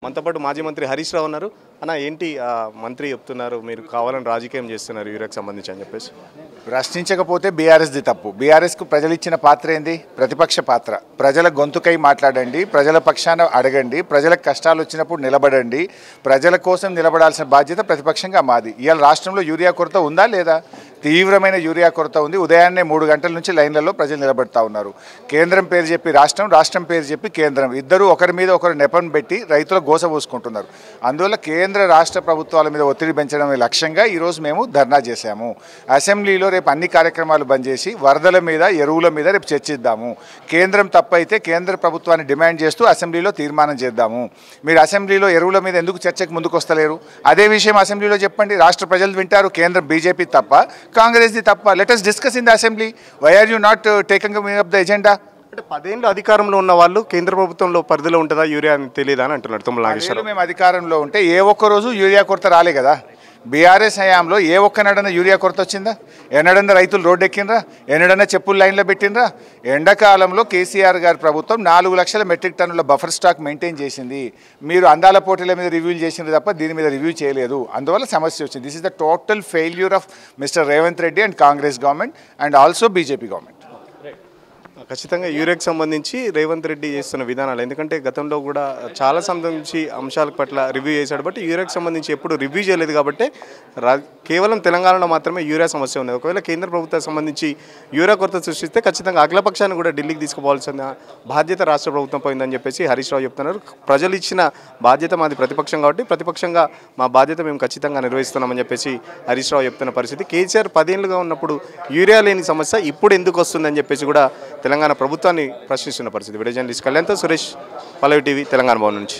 మనతో పాటు మాజీ మంత్రి హరీష్ రావు ఉన్నారు. అన్న ఏంటి మంత్రి చెప్తున్నారు మీరు కావాలని రాజకీయం చేస్తున్నారు యూరియాకి సంబంధించి అని చెప్పేసి. ప్రశ్నించకపోతే బీఆర్ఎస్ది తప్పు. బీఆర్ఎస్కు ప్రజలు ఇచ్చిన పాత్ర ఏంది? ప్రతిపక్ష పాత్ర. ప్రజల గొంతుకై మాట్లాడండి, ప్రజల పక్షాన అడగండి, ప్రజలకు కష్టాలు వచ్చినప్పుడు నిలబడండి. ప్రజల కోసం నిలబడాల్సిన బాధ్యత ప్రతిపక్షంగా మాది. ఇవాళ రాష్ట్రంలో యూరియా కొరత ఉందా లేదా? తీవ్రమైన యూరియా కొరత ఉంది. ఉదయాన్నే 3 గంటల నుంచి లైన్లలో ప్రజలు నిలబడతా ఉన్నారు. కేంద్రం పేరు చెప్పి రాష్ట్రం, రాష్ట్రం పేరు చెప్పి కేంద్రం, ఇద్దరు ఒకరి మీద ఒకరు నెపం పెట్టి రైతుల గోస పోసుకుంటున్నారు. అందువల్ల కేంద్ర రాష్ట్ర ప్రభుత్వాల మీద ఒత్తిడి పెంచడమే లక్ష్యంగా ఈరోజు మేము ధర్నా చేశాము. అసెంబ్లీలో రేపు అన్ని కార్యక్రమాలు బంద్ చేసి వరదల మీద, ఎరువుల మీద రేపు చర్చిద్దాము. కేంద్రం తప్పైతే కేంద్ర ప్రభుత్వాన్ని డిమాండ్ చేస్తూ అసెంబ్లీలో తీర్మానం చేద్దాము. మీరు అసెంబ్లీలో ఎరువుల మీద ఎందుకు చర్చకు ముందుకు వస్తలేరు? అదే విషయం అసెంబ్లీలో చెప్పండి. రాష్ట్ర ప్రజలు వింటారు. కేంద్రం బీజేపీ తప్ప, కాంగ్రెస్ది తప్ప. Let us discuss in the assembly. Why are you not taking up the agenda? అంటే 10 ఏళ్ళు అధికారంలో ఉన్న వాళ్ళు కేంద్ర ప్రభుత్వంలో పరిధిలో ఉంటుందా యూరియా అని తెలియదా అని అంటున్నారు తుమ్మల నాగేశ్వరరావు. మేము అధికారంలో ఉంటే ఏ ఒక్క రోజు యూరియా కొరత రాలే కదా. బీఆర్ఎస్ హయాంలో ఏ ఒక్కనాడన్నా యూరియా కొరత వచ్చిందా? ఎన్నడన్నా రైతులు రోడ్డు ఎక్కినరా? ఎన్నడన్నా చెప్పులు లైన్లో పెట్టినరా? ఎండాకాలంలో కేసీఆర్ గారి ప్రభుత్వం 4 లక్షల మెట్రిక్ టన్నుల బఫర్ స్టాక్ మెయింటైన్ చేసింది. మీరు అందాల పోటీల మీద రివ్యూలు చేసింది తప్ప దీని మీద రివ్యూ చేయలేదు. అందువల్ల సమస్య వచ్చింది. This is the total failure of mister Revanth Reddy and Congress government and also BJP government. ఖచ్చితంగా యూరియాకి సంబంధించి రేవంత్ రెడ్డి చేస్తున్న విధానాలు, ఎందుకంటే గతంలో కూడా చాలా సంబంధించి అంశాల పట్ల రివ్యూ చేశాడు. బట్ యూరియాకి సంబంధించి ఎప్పుడు రివ్యూ చేయలేదు కాబట్టి కేవలం తెలంగాణలో మాత్రమే యూరియా సమస్య ఉన్నది. ఒకవేళ కేంద్ర ప్రభుత్వానికి సంబంధించి యూరియా కొరత సృష్టిస్తే ఖచ్చితంగా అఖిలపక్షాన్ని కూడా ఢిల్లీకి తీసుకుపోవాల్సిన బాధ్యత రాష్ట్ర ప్రభుత్వం పోయిందని చెప్పేసి హరీష్ రావు చెప్తున్నారు. ప్రజలు ఇచ్చిన బాధ్యత మాది ప్రతిపక్షం కాబట్టి ప్రతిపక్షంగా మా బాధ్యత మేము ఖచ్చితంగా నిర్వహిస్తున్నామని చెప్పేసి హరీష్ రావు చెప్తున్న పరిస్థితి. కేసీఆర్ 10 ఏళ్ళుగా ఉన్నప్పుడు యూరియా లేని సమస్య ఇప్పుడు ఎందుకు వస్తుందని చెప్పేసి కూడా తెలంగాణ ప్రభుత్వాన్ని ప్రశ్నిస్తున్న పరిస్థితి. వీడియో జర్నలిస్ట్ కళ్యాణ్తో సురేష్, పల్లవి టీవీ, తెలంగాణ భవన్ నుంచి.